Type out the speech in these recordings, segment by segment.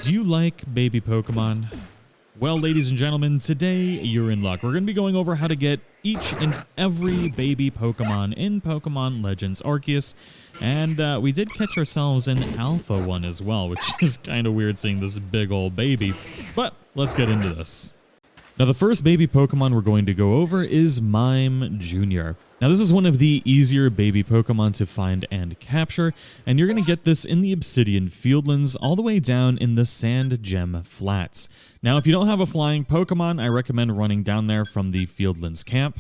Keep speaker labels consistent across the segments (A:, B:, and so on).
A: Do you like baby Pokemon? Well, ladies and gentlemen, today you're in luck. We're going to be going over how to get each and every baby Pokemon in Pokemon Legends Arceus. And we did catch ourselves an alpha one as well, which is kind of weird seeing this big old baby. But let's get into this. Now, the first baby Pokemon we're going to go over is Mime Jr. Now, this is one of the easier baby Pokemon to find and capture, and you're going to get this in the Obsidian Fieldlands all the way down in the Sand Gem Flats. Now, if you don't have a flying Pokemon, I recommend running down there from the Fieldlands camp.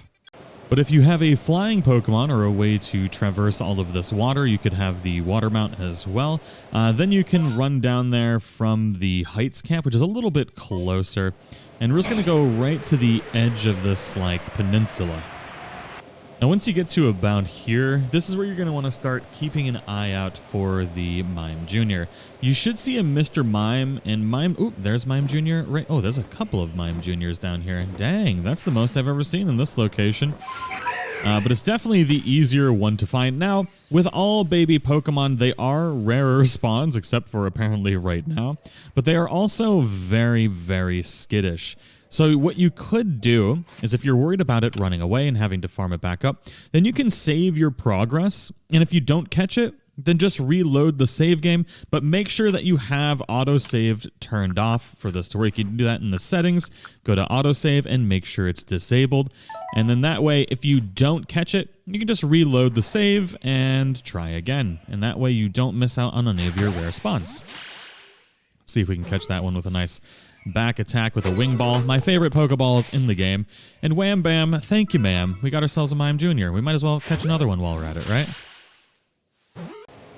A: But if you have a flying Pokemon or a way to traverse all of this water, you could have the water mount as well. Then you can run down there from the Heights camp, which is a little bit closer. And we're just going to go right to the edge of this, peninsula. Now, once you get to about here, this is where you're going to want to start keeping an eye out for the Mime Jr. You should see a Mr. Mime and Mime... Oop, there's Mime Jr. Right. Oh, there's a couple of Mime Juniors down here. Dang, that's the most I've ever seen in this location. But it's definitely the easier one to find. Now, with all baby Pokemon, they are rarer spawns, except for apparently right now. But they are also very, very skittish. So what you could do is if you're worried about it running away and having to farm it back up, then you can save your progress. And if you don't catch it, then just reload the save game, but make sure that you have autosave turned off for this to work. You can do that in the settings, go to autosave and make sure it's disabled. And then that way, if you don't catch it, you can just reload the save and try again. And that way you don't miss out on any of your rare spawns. Let's see if we can catch that one with a nice back attack with a wing ball. My favorite Pokeballs in the game. And wham bam, thank you ma'am. We got ourselves a Mime Jr. We might as well catch another one while we're at it, right?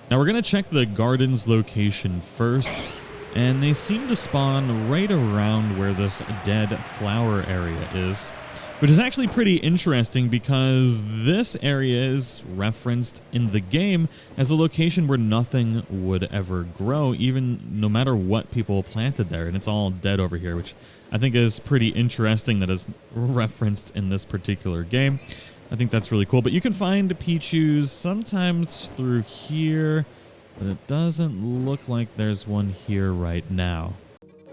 A: Now we're going to check the garden's location first. And they seem to spawn right around where this dead flower area is. Which is actually pretty interesting because this area is referenced in the game as a location where nothing would ever grow, even no matter what people planted there. And it's all dead over here, which I think is pretty interesting that is referenced in this particular game. I think that's really cool. But you can find Pichus sometimes through here, but it doesn't look like there's one here right now.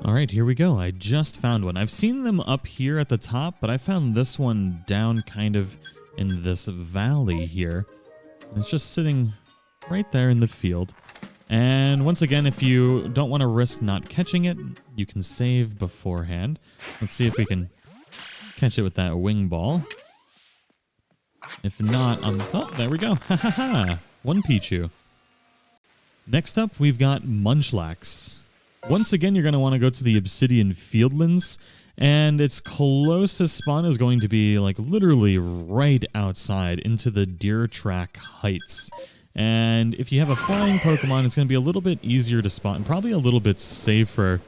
A: All right, here we go. I just found one. I've seen them up here at the top, but I found this one down kind of in this valley here. And it's just sitting right there in the field. And once again, if you don't want to risk not catching it, you can save beforehand. Let's see if we can catch it with that wing ball. If not, oh, there we go. Ha ha ha. One Pichu. Next up, we've got Munchlax. Once again, you're going to want to go to the Obsidian Fieldlands, and its closest spawn is going to be literally right outside into the Deer Track Heights. And if you have a flying Pokemon, it's going to be a little bit easier to spawn and probably a little bit safer.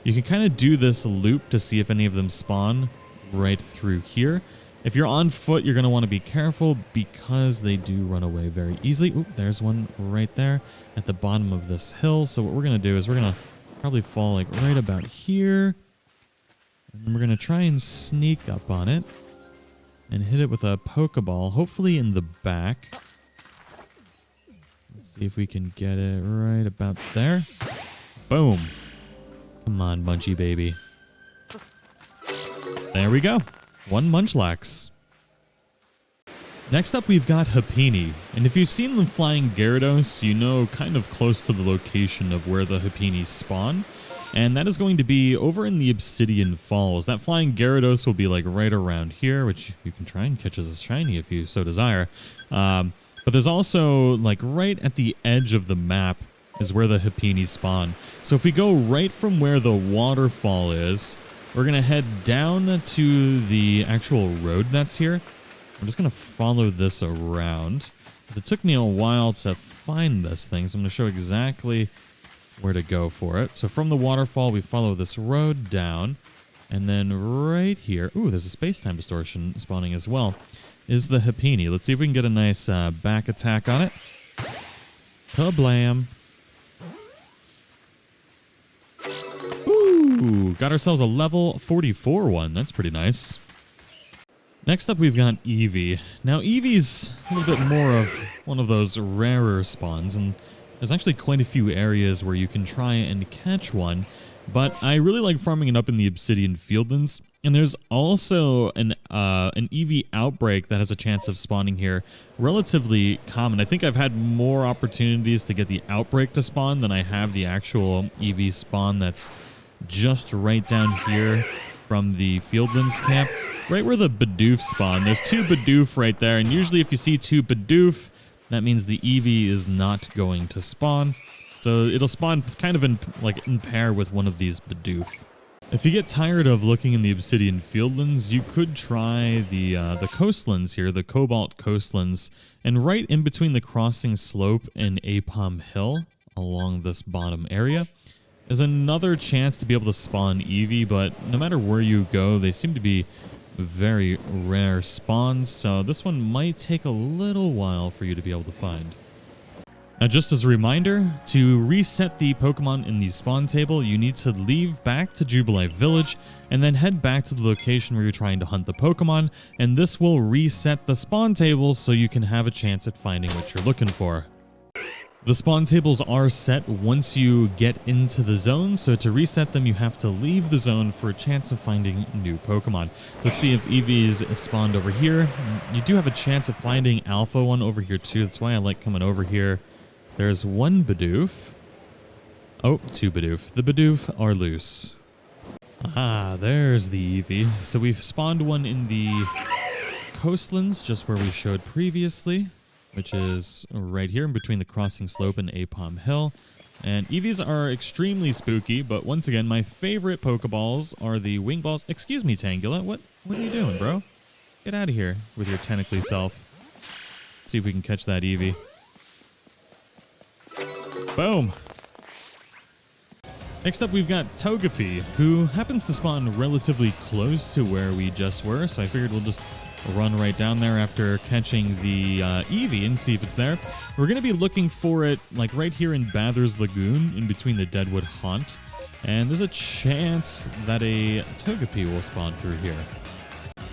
A: You can kind of do this loop to see if any of them spawn right through here. If you're on foot, you're going to want to be careful because they do run away very easily. Oop, there's one right there at the bottom of this hill. So what we're going to do is we're going to probably fall right about here. And we're going to try and sneak up on it and hit it with a Pokeball, hopefully in the back. Let's see if we can get it right about there. Boom. Come on, Munchy baby. There we go. One Munchlax. Next up, we've got Happiny. And if you've seen the flying Gyarados, you know kind of close to the location of where the Happiny spawn. And that is going to be over in the Obsidian Falls. That flying Gyarados will be right around here, which you can try and catch as a shiny if you so desire. But there's also right at the edge of the map is where the Happiny spawn. So if we go right from where the waterfall is, we're going to head down to the actual road that's here. I'm just going to follow this around. It took me a while to find this thing, so I'm going to show exactly where to go for it. So from the waterfall, we follow this road down, and then right here, ooh, there's a space-time distortion spawning as well, is the Happiny. Let's see if we can get a nice back attack on it. Kablam. Ooh, got ourselves a level 44 one. That's pretty nice. Next up, we've got Eevee. Now, Eevee's a little bit more of one of those rarer spawns, and There's actually quite a few areas where you can try and catch one, but I really like farming it up in the Obsidian Fieldlands. And there's also an Eevee outbreak that has a chance of spawning here. Relatively common. I think I've had more opportunities to get the outbreak to spawn than I have the actual Eevee spawn that's just right down here from the Fieldlands camp. Right where the Bidoof spawn. There's 2 Bidoof right there, and usually if you see 2 Bidoof, that means the Eevee is not going to spawn. So it'll spawn kind of in pair with one of these Bidoof. If you get tired of looking in the Obsidian Fieldlands, you could try the coastlands here, the Cobalt coastlands, and right in between the Crossing Slope and Apom Hill, along this bottom area, is another chance to be able to spawn Eevee, but no matter where you go, they seem to be very rare spawns, so this one might take a little while for you to be able to find. Now, just as a reminder, to reset the Pokemon in the spawn table, you need to leave back to Jubilee Village and then head back to the location where you're trying to hunt the Pokemon, and this will reset the spawn table so you can have a chance at finding what you're looking for. The spawn tables are set once you get into the zone, so to reset them you have to leave the zone for a chance of finding new Pokemon. Let's see if Eevee's spawned over here. You do have a chance of finding Alpha one over here too, that's why I like coming over here. There's 1 Bidoof. Oh, 2 Bidoof. The Bidoof are loose. Ah, there's the Eevee. So we've spawned one in the coastlands, just where we showed previously, which is right here in between the Crossing Slope and Apom Hill. And Eevees are extremely spooky, but once again, my favorite Pokeballs are the Wing Balls. Excuse me, Tangela. What are you doing, bro? Get out of here with your tentacly self. See if we can catch that Eevee. Boom. Next up, we've got Togepi, who happens to spawn relatively close to where we just were, so I figured we'll just run right down there after catching the Eevee and see if it's there. We're going to be looking for it like right here in Bather's Lagoon, in between the Deadwood Haunt, and there's a chance that a Togepi will spawn through here.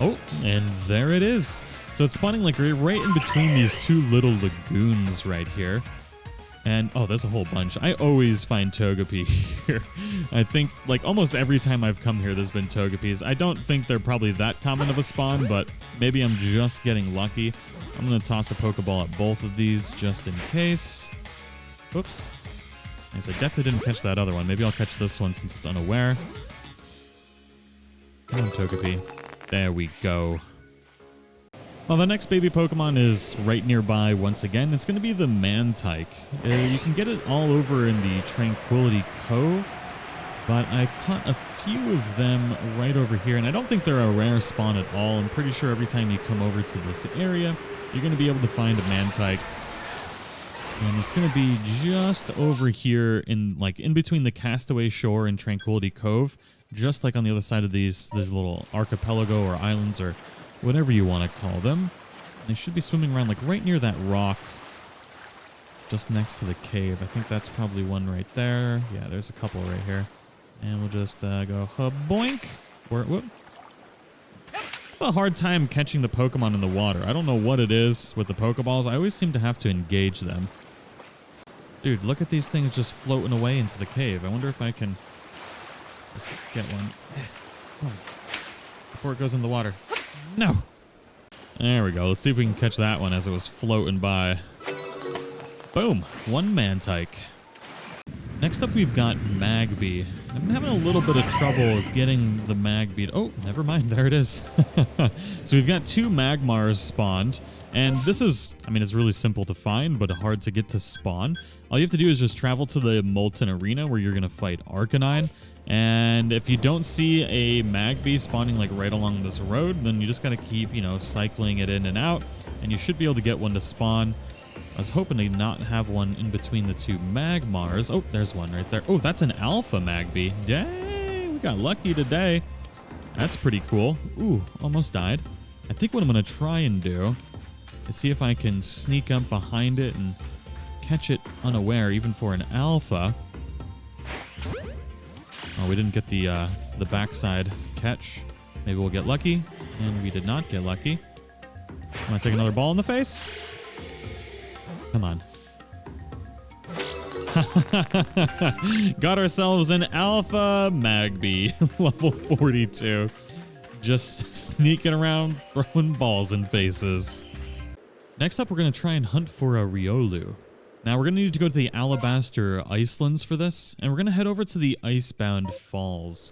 A: Oh, and there it is. So it's spawning like right in between these 2 little lagoons right here. And, oh, there's a whole bunch. I always find Togepi here. I think, like, almost every time I've come here, there's been Togepis. I don't think they're probably that common of a spawn, but maybe I'm just getting lucky. I'm going to toss a Pokeball at both of these just in case. Oops. I guess I definitely didn't catch that other one. Maybe I'll catch this one since it's unaware. Come on, Togepi. There we go. Well, the next baby Pokemon is right nearby once again. It's going to be the Mantyke. You can get it all over in the Tranquility Cove, but I caught a few of them right over here, and I don't think they're a rare spawn at all. I'm pretty sure every time you come over to this area, you're going to be able to find a Mantyke. And it's going to be just over here in between the Castaway Shore and Tranquility Cove, just like on the other side of these little archipelago or islands or whatever you want to call them. They should be swimming around like right near that rock just next to the cave. I think that's probably one right there. Yeah, there's a couple right here. And we'll just go boink. Or whoop. I have a hard time catching the Pokemon in the water. I don't know what it is with the Pokeballs. I always seem to have to engage them. Dude, look at these things just floating away into the cave. I wonder if I can just get one. Oh. Before it goes in the water. No. There we go. Let's see if we can catch that one as it was floating by. Boom. 1 Mantyke. Next up, we've got Magby. I've been having a little bit of trouble getting the Magby. Oh, never mind. There it is. So we've got 2 Magmars spawned. And this is, I mean, it's really simple to find, but hard to get to spawn. All you have to do is just travel to the Molten Arena where you're going to fight Arcanine. And if you don't see a Magby spawning like right along this road, then you just got to keep, cycling it in and out, and you should be able to get one to spawn. I was hoping to not have one in between the 2 Magmars. Oh, there's one right there. Oh, that's an Alpha Magby. Dang, we got lucky today. That's pretty cool. Ooh, almost died. I think what I'm going to try and do is see if I can sneak up behind it and catch it unaware, even for an Alpha. Oh, we didn't get the backside catch. Maybe we'll get lucky. And we did not get lucky. I'm going to take another ball in the face. Come on. Got ourselves an Alpha Magby, level 42. Just sneaking around, throwing balls in faces. Next up, we're going to try and hunt for a Riolu. Now, we're going to need to go to the Alabaster Icelands for this, and we're going to head over to the Icebound Falls.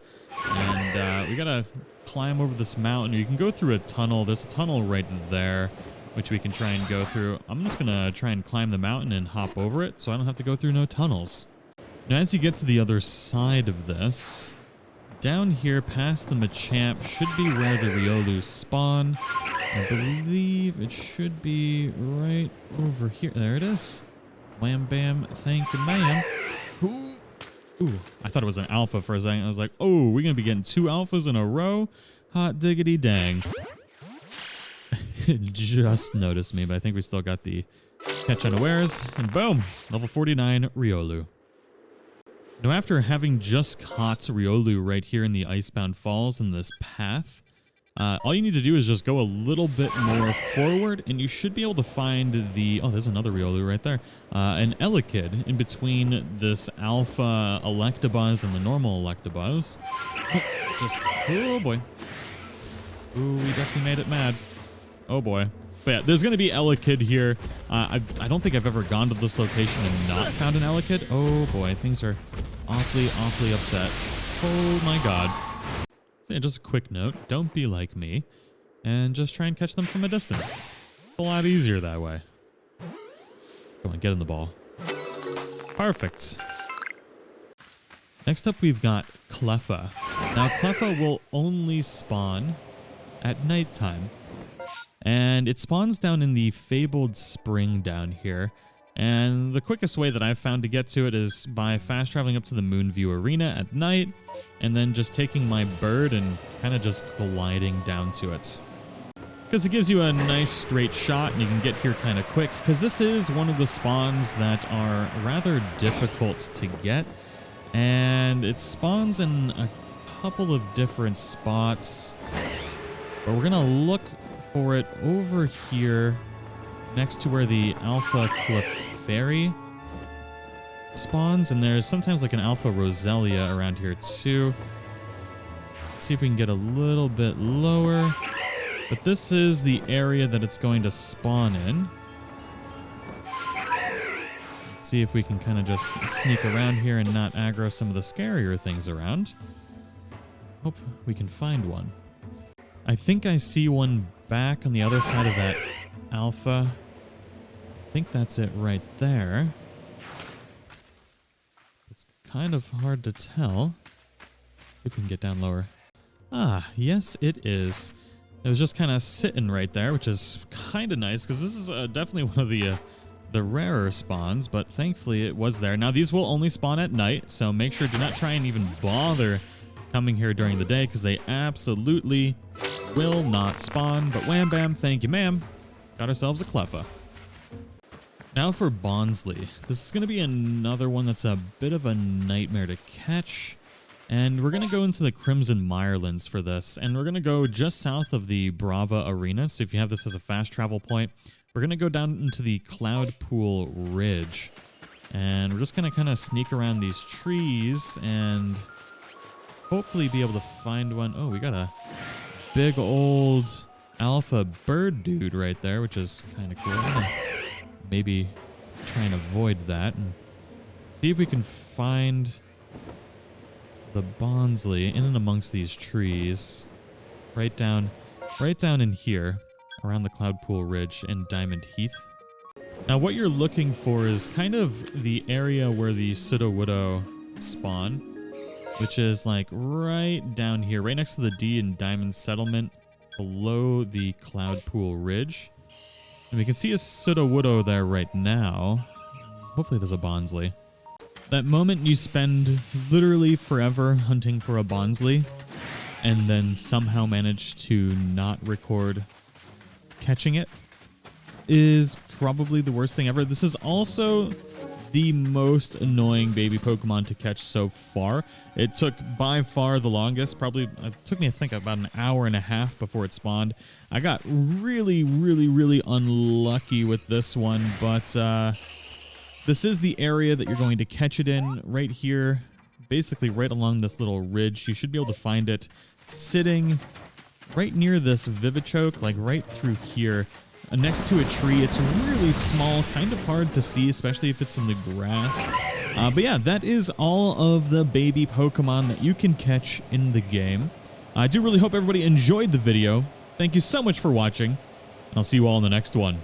A: And we got to climb over this mountain. You can go through a tunnel. There's a tunnel right there, which we can try and go through. I'm just going to try and climb the mountain and hop over it, so I don't have to go through no tunnels. Now, as you get to the other side of this, down here past the Machamp should be where the Riolu spawn. I believe it should be right over here. There it is. Wham bam, thank you ma'am. Ooh, I thought it was an alpha for a second. I was like, oh, we're going to be getting 2 alphas in a row? Hot diggity dang. It just noticed me, but I think we still got the catch unawares. And boom, level 49 Riolu. Now, after having just caught Riolu right here in the Icebound Falls in this path, all you need to do is just go a little bit more forward, and you should be able to find the... Oh, there's another Riolu right there. An Elekid in between this Alpha Electabuzz and the normal Electabuzz. Oh, boy. Ooh, we definitely made it mad. Oh, boy. But yeah, there's going to be Elekid here. I don't think I've ever gone to this location and not found an Elekid. Oh, boy. Things are awfully, awfully upset. Oh, my God. Yeah, just a quick note, don't be like me, and just try and catch them from a distance. It's a lot easier that way. Come on, get in the ball. Perfect. Next up, we've got Cleffa. Now, Cleffa will only spawn at nighttime, and it spawns down in the Fabled Spring down here. And the quickest way that I've found to get to it is by fast traveling up to the Moonview Arena at night, and then just taking my bird and kind of just gliding down to it. Because it gives you a nice straight shot, and you can get here kind of quick, because this is one of the spawns that are rather difficult to get, and it spawns in a couple of different spots, but we're going to look for it over here next to where the Alpha Clefairy spawns, and there's sometimes like an Alpha Roselia around here too. Let's see if we can get a little bit lower, but this is the area that it's going to spawn in. Let's see if we can kind of just sneak around here and not aggro some of the scarier things around. Hope we can find one. I think I see one back on the other side of that Alpha. I think that's it right there. It's kind of hard to tell. See if we can get down lower. Ah, yes, it is. It was just kind of sitting right there, which is kind of nice because this is definitely one of the rarer spawns, but thankfully it was there. Now, these will only spawn at night, so make sure do not try and even bother coming here during the day because they absolutely will not spawn. But wham bam, thank you ma'am. Got ourselves a Cleffa. Now for Bonsly. This is going to be another one that's a bit of a nightmare to catch. And we're going to go into the Crimson Mirelands for this. And we're going to go just south of the Brava Arena. So if you have this as a fast travel point, we're going to go down into the Cloudpool Ridge. And we're just going to kind of sneak around these trees and hopefully be able to find one. Oh, we got a big old alpha bird dude right there, which is kind of cool. I'm gonna maybe try and avoid that and see if we can find the Bonsly in and amongst these trees. Right down in here, around the Cloudpool Ridge and Diamond Heath. Now what you're looking for is kind of the area where the Sudowoodo spawn, which is like right down here, right next to the D and Diamond Settlement, below the Cloudpool Ridge. And we can see a Sudowoodo there right now. Hopefully there's a Bonsly. That moment you spend literally forever hunting for a Bonsly, and then somehow manage to not record catching it, is probably the worst thing ever. This is also the most annoying baby Pokemon to catch so far. It took by far the longest. Probably it took me, I think, about an hour and a half before it spawned. I got really, really, really unlucky with this one, but This is the area that you're going to catch it in right here, basically right along this little ridge. You should be able to find it sitting right near this Vivichoke, like right through here, next to a tree. It's really small, kind of hard to see, especially if it's in the grass. But yeah, that is all of the baby Pokemon that you can catch in the game. I do really hope everybody enjoyed the video. Thank you so much for watching, and I'll see you all in the next one.